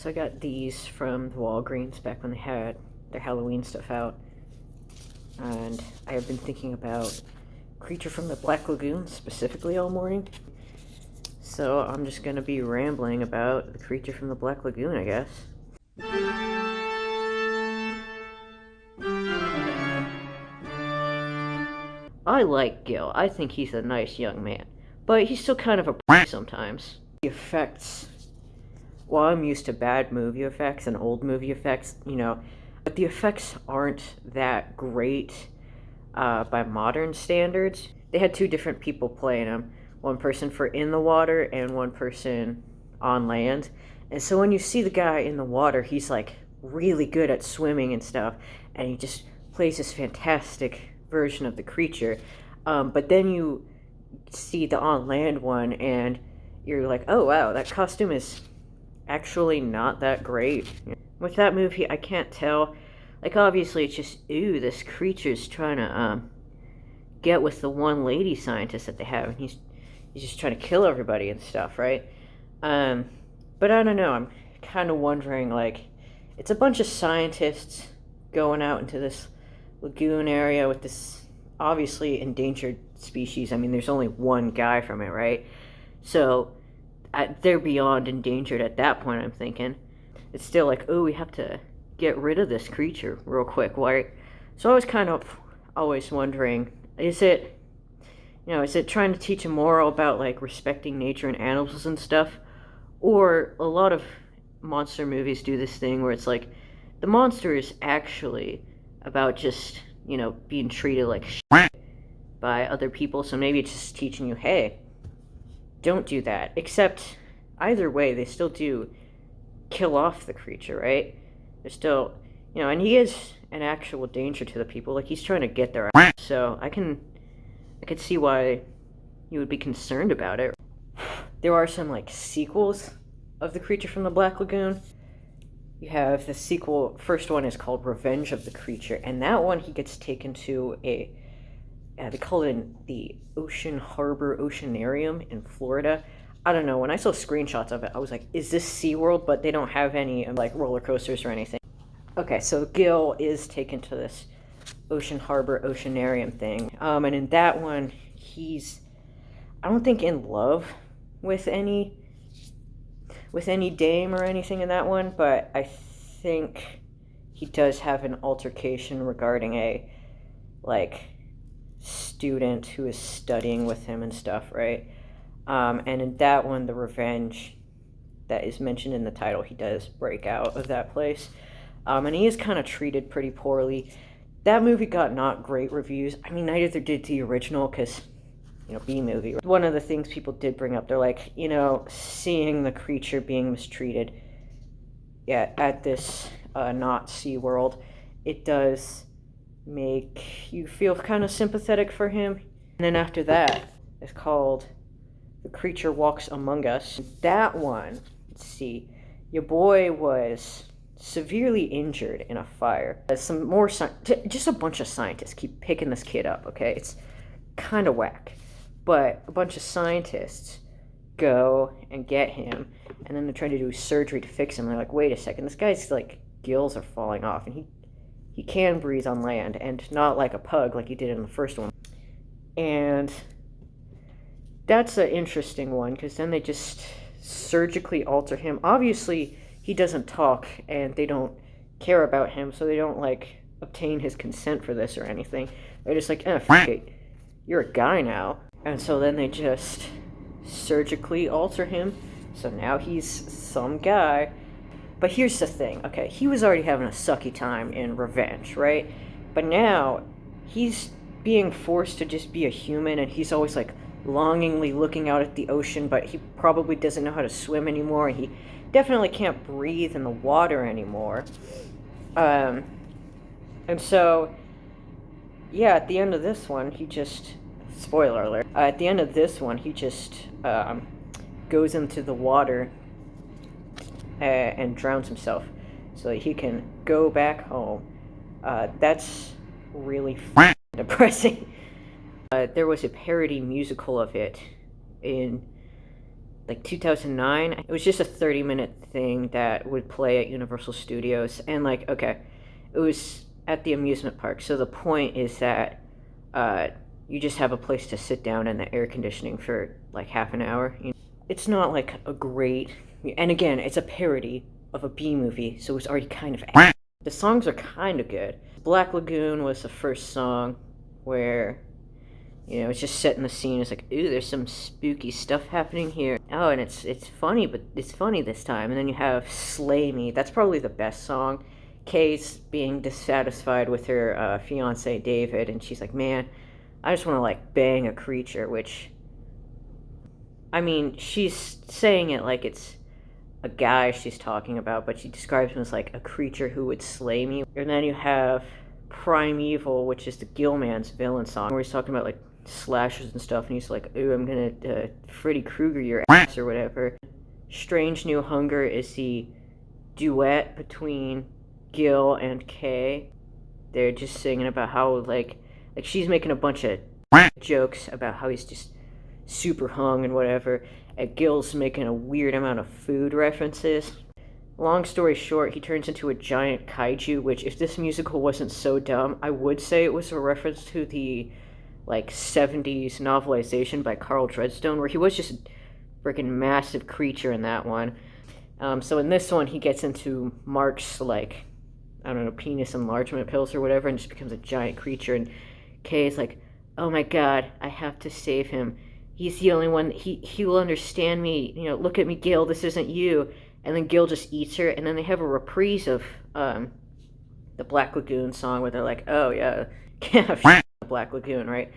So I got these from the Walgreens back when they had their Halloween stuff out. And I have been thinking about Creature from the Black Lagoon specifically all morning. So I'm just going to be rambling about the Creature from the Black Lagoon, I guess. I like Gil. I think he's a nice young man. But he's still kind of a prick sometimes. The effects... Well, I'm used to bad movie effects and old movie effects, but the effects aren't that great by modern standards. They had two different people playing them. One person for in the water and one person on land. And so when you see the guy in the water, he's like really good at swimming and stuff, and he just plays this fantastic version of the creature. But then you see the on land one and you're like, oh wow, that costume is actually not that great. With that movie, I can't tell. Like, obviously, it's just, ooh, this creature's trying to get with the one lady scientist that they have, and he's just trying to kill everybody and stuff, right? But I don't know. I'm kind of wondering, like, it's a bunch of scientists going out into this lagoon area with this obviously endangered species. I mean, there's only one guy from it, right? So they're beyond endangered at that point, I'm thinking. It's still like, oh, we have to get rid of this creature real quick, right? So I was kind of always wondering, is it trying to teach a moral about, like, respecting nature and animals and stuff? Or a lot of monster movies do this thing where it's like, the monster is actually about just, being treated like shit by other people, so maybe it's just teaching you, hey, don't do that. Except, either way, they still do kill off the creature, right? They're still, and he is an actual danger to the people. Like, he's trying to get their ass. So I could see why you would be concerned about it. There are some, like, sequels of the Creature from the Black Lagoon. You have the sequel, first one is called Revenge of the Creature, and that one he gets taken to they call it the Ocean Harbor Oceanarium in Florida. I don't know, when I saw screenshots of it, I was like, is this SeaWorld? But they don't have any, like, roller coasters or anything. Okay, so Gil is taken to this Ocean Harbor Oceanarium thing. And in that one, he's, I don't think in love with any dame or anything in that one, but I think he does have an altercation regarding a, like, student who is studying with him and stuff, right? And in that one, the revenge that is mentioned in the title, he does break out of that place. And he is kind of treated pretty poorly. That movie got not great reviews. I mean, neither did the original, because, B-movie. One of the things people did bring up, they're like, seeing the creature being mistreated at this not SeaWorld, it does make you feel kind of sympathetic for him. And then after that, it's called The Creature Walks Among Us. That one, let's see, your boy was severely injured in a fire. Some more, just a bunch of scientists keep picking this kid up, okay? It's kind of whack. But a bunch of scientists go and get him, and then they're trying to do surgery to fix him. And they're like, wait a second, this guy's, like, gills are falling off, and he can breathe on land, and not like a pug like he did in the first one. And that's an interesting one, because then they just surgically alter him. Obviously, he doesn't talk, and they don't care about him, so they don't, like, obtain his consent for this or anything. They're just like, f it, you're a guy now. And so then they just surgically alter him, so now he's some guy. But here's the thing, okay, he was already having a sucky time in Revenge, right? But now, he's being forced to just be a human, and he's always, like, longingly looking out at the ocean, but he probably doesn't know how to swim anymore, and he definitely can't breathe in the water anymore. And so, yeah, at the end of this one, he just, spoiler alert, at the end of this one, he just goes into the water and drowns himself so that he can go back home. That's really depressing. There was a parody musical of it in like 2009. It was just a 30-minute thing that would play at Universal Studios. And like, okay, it was at the amusement park. So the point is that you just have a place to sit down in the air conditioning for like half an hour. It's not like a great, and again, it's a parody of a B movie, so it's already kind of, the songs are kind of good. Black Lagoon was the first song where, you know, it's just setting the scene. It's like, ooh, there's some spooky stuff happening here. Oh, and it's funny, but it's funny this time. And then you have Slay Me. That's probably the best song. Kay's being dissatisfied with her fiance David, and she's like, man, I just want to like bang a creature, which, I mean, she's saying it like it's a guy she's talking about, but she describes him as like a creature who would slay me. And then you have Primeval, which is the Gillman's villain song, where he's talking about like slashers and stuff, and he's like, ooh, I'm gonna Freddy Krueger your ass or whatever. Strange New Hunger is the duet between Gil and Kay. They're just singing about how like she's making a bunch of jokes about how he's just super hung and whatever, and Gil's making a weird amount of food references. Long story short, he turns into a giant kaiju, which if this musical wasn't so dumb, I would say it was a reference to the like 70s novelization by Carl Dreadstone, where he was just a freaking massive creature in that one. So in this one, he gets into Mark's like, I don't know, penis enlargement pills or whatever, and just becomes a giant creature. And Kay's like, oh my god, I have to save him. He's the only one, he will understand me. You know, look at me, Gil, this isn't you. And then Gil just eats her, and then they have a reprise of the Black Lagoon song where they're like, oh yeah, the Black Lagoon, right?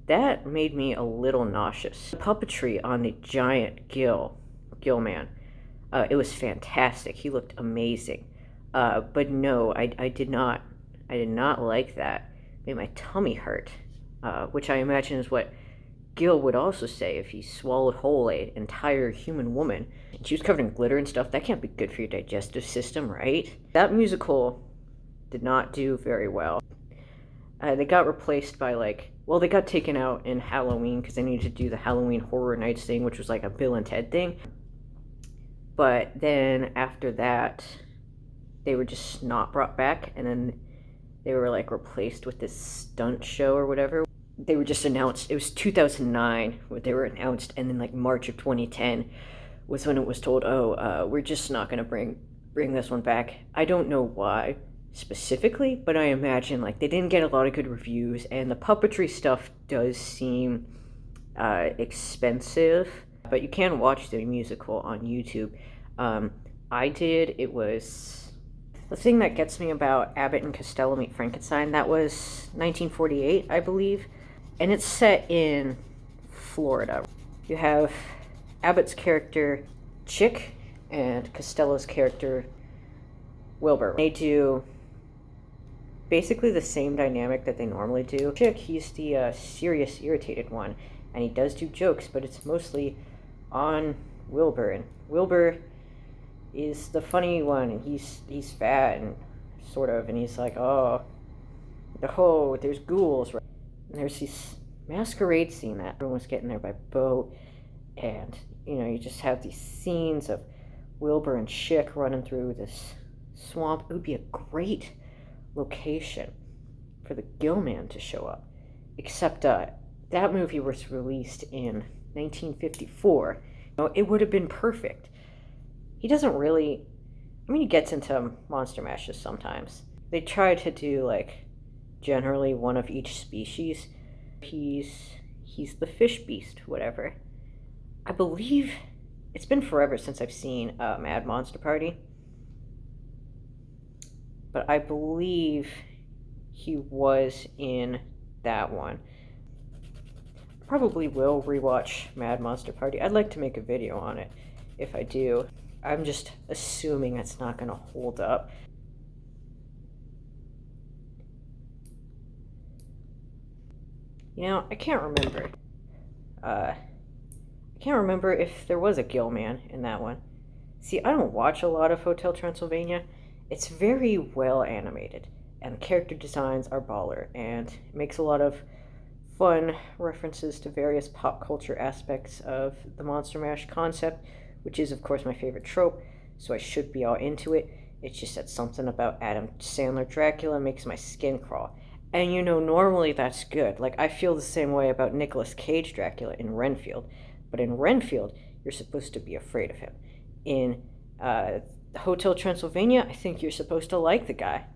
That made me a little nauseous. The puppetry on the giant Gil man, it was fantastic. He looked amazing. But no, I did not like that. It made my tummy hurt, which I imagine is what Gil would also say if he swallowed whole an entire human woman. And she was covered in glitter and stuff. That can't be good for your digestive system, right? That musical did not do very well. They got replaced by like, well, they got taken out in Halloween because they needed to do the Halloween Horror Nights thing, which was like a Bill and Ted thing. But then after that, they were just not brought back, and then they were like replaced with this stunt show or whatever. They were just announced. It was 2009 when they were announced, and then like March of 2010 was when it was told, oh, we're just not going to bring this one back. I don't know why specifically, but I imagine like they didn't get a lot of good reviews, and the puppetry stuff does seem expensive, but you can watch the musical on YouTube. I did. It was the thing that gets me about Abbott and Costello Meet Frankenstein. That was 1948, I believe, and it's set in Florida. You have Abbott's character Chick and Costello's character Wilbur. They do basically the same dynamic that they normally do. Chick, he's the serious, irritated one, and he does do jokes, but it's mostly on Wilbur. And Wilbur is the funny one, and he's fat and sort of, and he's like, oh, there's ghouls, right? And there's this masquerade scene that everyone's getting there by boat, and you know, you just have these scenes of Wilbur and Chick running through this swamp. It would be a great location for the Gillman to show up, except that movie was released in 1954. You know, it would have been perfect. He doesn't really, I mean, he gets into monster mashes sometimes. They try to do like generally one of each species. He's the fish beast, whatever. I believe it's been forever since I've seen Mad Monster Party, but I believe he was in that one. Probably will rewatch Mad Monster Party. I'd like to make a video on it if I do. I'm just assuming it's not going to hold up. You know, I can't remember. I can't remember if there was a Gillman in that one. See, I don't watch a lot of Hotel Transylvania. It's very well animated, and the character designs are baller, and it makes a lot of fun references to various pop culture aspects of the Monster Mash concept, which is, of course, my favorite trope, so I should be all into it. It's just that something about Adam Sandler Dracula makes my skin crawl. And normally that's good. Like, I feel the same way about Nicolas Cage Dracula in Renfield. But in Renfield, you're supposed to be afraid of him. In Hotel Transylvania, I think you're supposed to like the guy.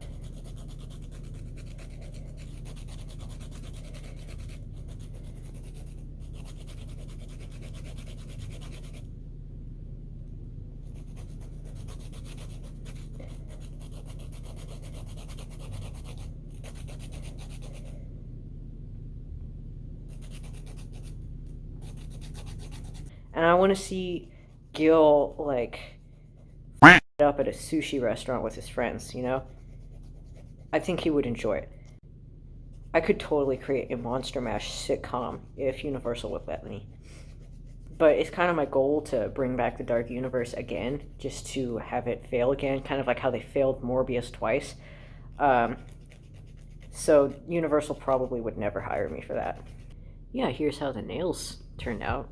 And I want to see Gil, like, up at a sushi restaurant with his friends. I think he would enjoy it. I could totally create a Monster Mash sitcom if Universal would let me. But it's kind of my goal to bring back the Dark Universe again, just to have it fail again, kind of like how they failed Morbius twice. Um, so Universal probably would never hire me for that. Yeah, here's how the nails turned out.